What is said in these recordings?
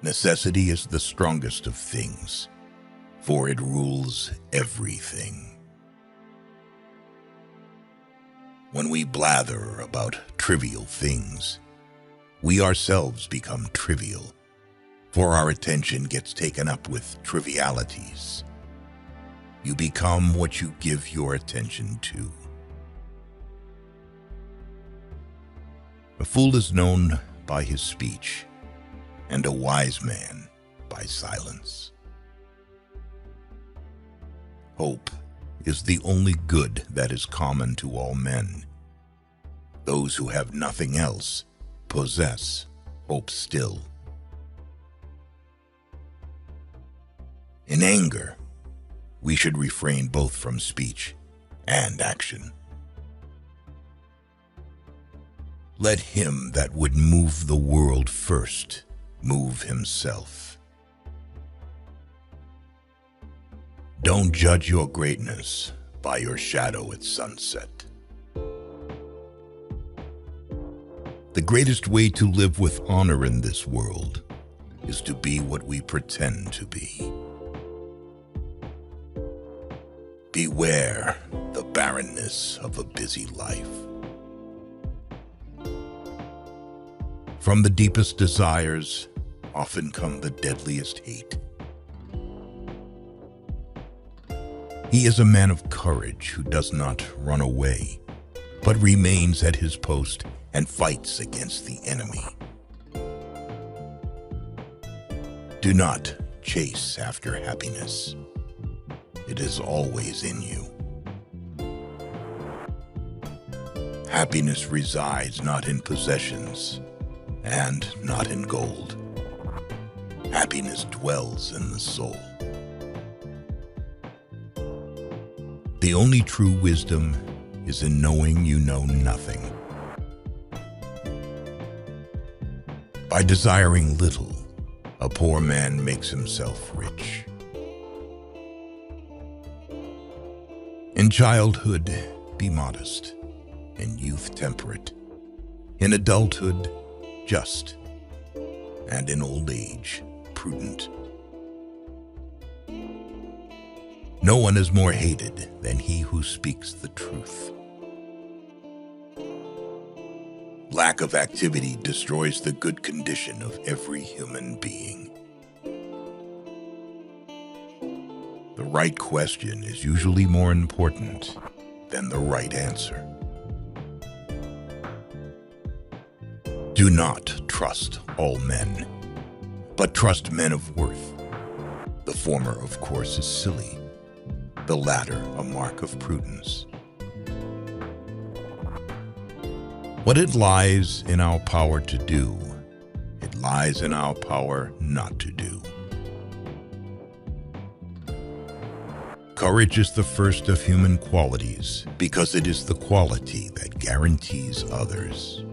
Necessity is the strongest of things, for it rules everything. When we blather about trivial things, we ourselves become trivial, for our attention gets taken up with trivialities. You become what you give your attention to. A fool is known by his speech, and a wise man by silence. Hope is the only good that is common to all men. Those who have nothing else possess hope still. In anger, we should refrain both from speech and action. Let him that would move the world first move himself. Don't judge your greatness by your shadow at sunset. The greatest way to live with honor in this world is to be what we pretend to be. Beware the barrenness of a busy life. From the deepest desires often come the deadliest hate. He is a man of courage who does not run away, but remains at his post and fights against the enemy. Do not chase after happiness. It is always in you. Happiness resides not in possessions and not in gold. Happiness dwells in the soul. The only true wisdom is in knowing you know nothing. By desiring little, a poor man makes himself rich. In childhood, be modest. In youth, temperate. In adulthood, just. And in old age, prudent. No one is more hated than he who speaks the truth. Lack of activity destroys the good condition of every human being. The right question is usually more important than the right answer. Do not trust all men, but trust men of worth. The former, of course, is silly, the latter a mark of prudence. What it lies in our power to do, it lies in our power not to do. Courage is the first of human qualities because it is the quality that guarantees others.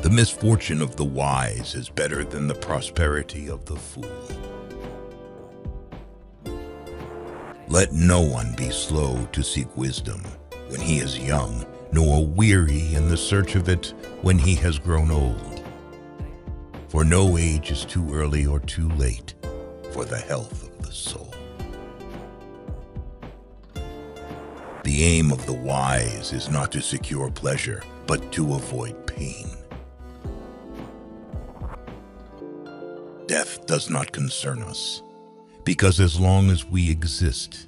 The misfortune of the wise is better than the prosperity of the fool. Let no one be slow to seek wisdom when he is young, nor weary in the search of it when he has grown old. For no age is too early or too late for the health of the soul. The aim of the wise is not to secure pleasure, but to avoid pain. Death does not concern us, because as long as we exist,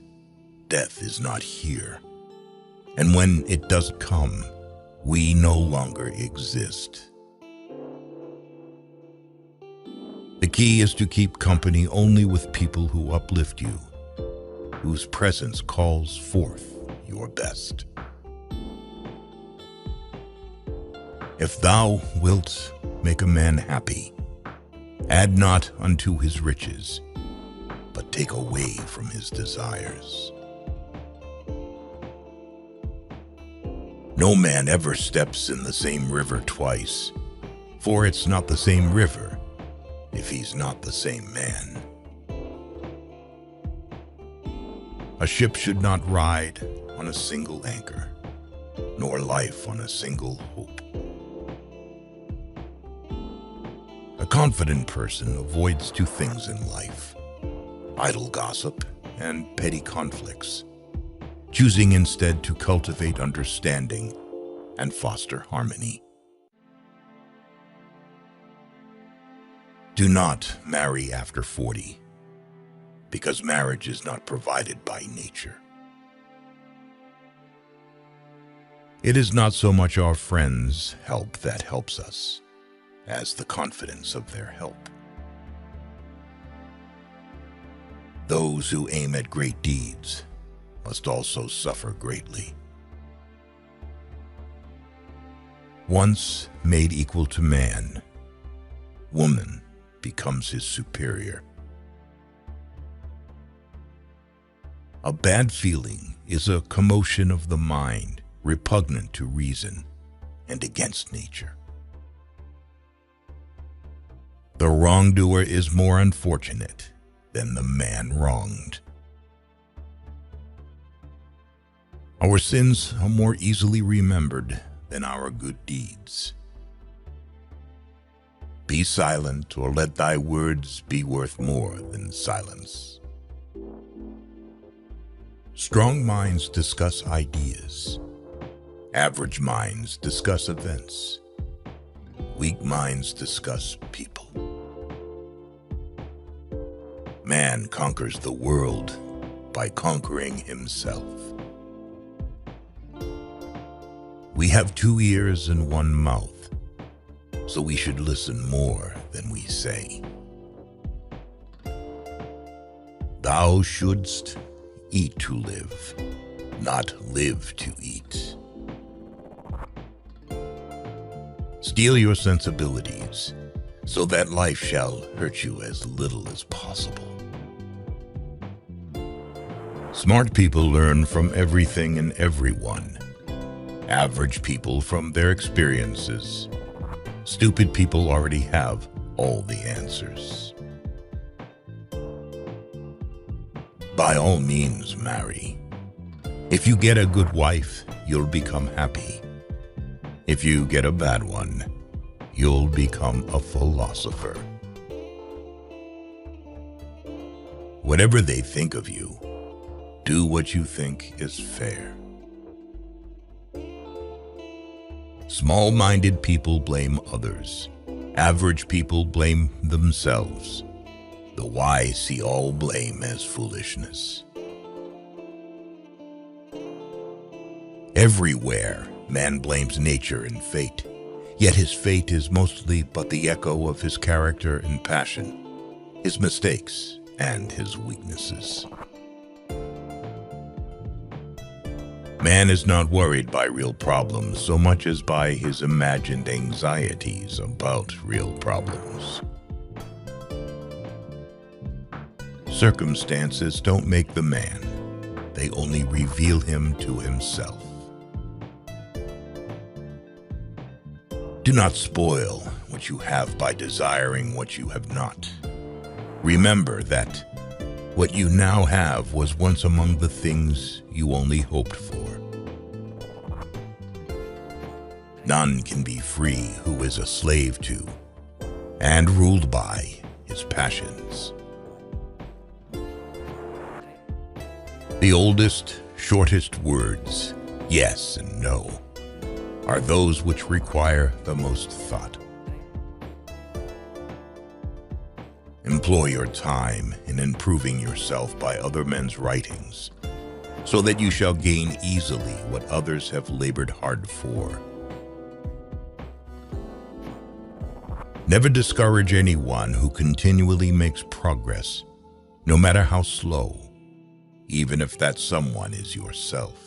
death is not here. And when it does come, we no longer exist. The key is to keep company only with people who uplift you, whose presence calls forth your best. If thou wilt make a man happy, add not unto his riches, but take away from his desires. No man ever steps in the same river twice, for it's not the same river if he's not the same man. A ship should not ride on a single anchor, nor life on a single hope. confident person avoids two things in life: idle gossip and petty conflicts, choosing instead to cultivate understanding and foster harmony. Do not marry after 40, because marriage is not provided by nature. It is not so much our friends' help that helps us, as the confidence of their help. Those who aim at great deeds must also suffer greatly. Once made equal to man, woman becomes his superior. A bad feeling is a commotion of the mind, repugnant to reason and against nature. The wrongdoer is more unfortunate than the man wronged. Our sins are more easily remembered than our good deeds. Be silent, or let thy words be worth more than silence. Strong minds discuss ideas. Average minds discuss events. Weak minds discuss people. Man conquers the world by conquering himself. We have 2 ears and 1 mouth, so we should listen more than we say. Thou shouldst eat to live, not live to eat. Steel your sensibilities, so that life shall hurt you as little as possible. Smart people learn from everything and everyone. Average people from their experiences. Stupid people already have all the answers. By all means, marry. If you get a good wife, you'll become happy. If you get a bad one, you'll become a philosopher. Whatever they think of you, do what you think is fair. Small-minded people blame others. Average people blame themselves. The wise see all blame as foolishness. Everywhere, man blames nature and fate, yet his fate is mostly but the echo of his character and passion, his mistakes and his weaknesses. Man is not worried by real problems so much as by his imagined anxieties about real problems. Circumstances don't make the man, they only reveal him to himself. Do not spoil what you have by desiring what you have not. Remember that what you now have was once among the things you only hoped for. None can be free who is a slave to and ruled by his passions. The oldest, shortest words, yes and no, are those which require the most thought. Employ your time in improving yourself by other men's writings, so that you shall gain easily what others have labored hard for. Never discourage anyone who continually makes progress, no matter how slow, even if that someone is yourself.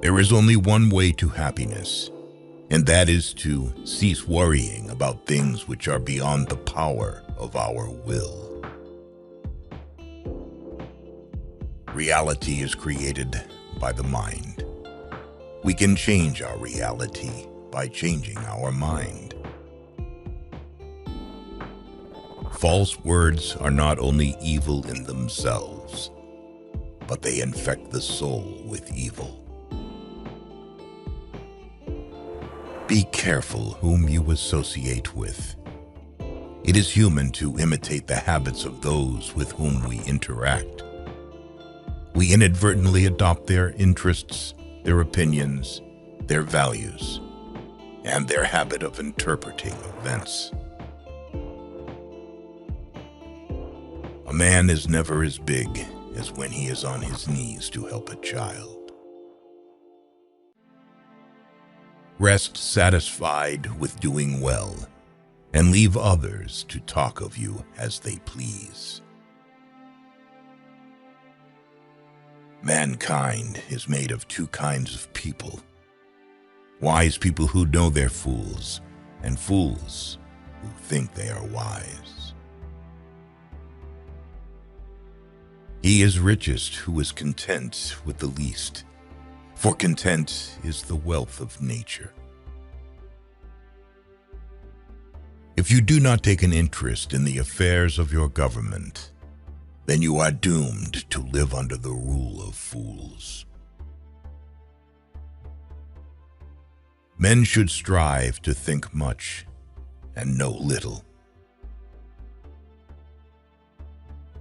There is only one way to happiness, and that is to cease worrying about things which are beyond the power of our will. Reality is created by the mind. We can change our reality by changing our mind. False words are not only evil in themselves, but they infect the soul with evil. Be careful whom you associate with. It is human to imitate the habits of those with whom we interact. We inadvertently adopt their interests, their opinions, their values, and their habit of interpreting events. A man is never as big as when he is on his knees to help a child. Rest satisfied with doing well, and leave others to talk of you as they please. Mankind is made of two kinds of people: wise people who know they're fools, and fools who think they are wise. He is richest who is content with the least, for content is the wealth of nature. If you do not take an interest in the affairs of your government, then you are doomed to live under the rule of fools. Men should strive to think much and know little.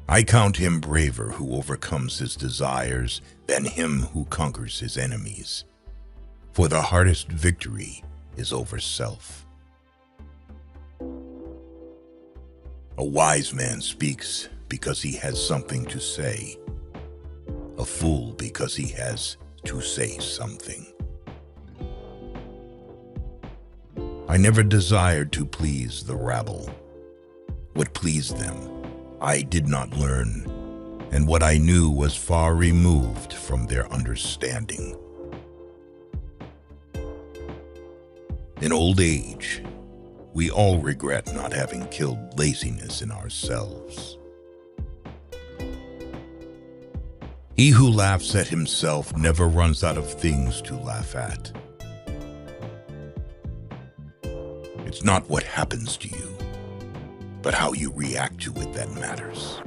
I count him braver who overcomes his desires than him who conquers his enemies, for the hardest victory is over self. A wise man speaks because he has something to say, a fool because he has to say something. I never desired to please the rabble. What pleased them, I did not learn, and what I knew was far removed from their understanding. In old age, we all regret not having killed laziness in ourselves. He who laughs at himself never runs out of things to laugh at. It's not what happens to you, but how you react to it that matters.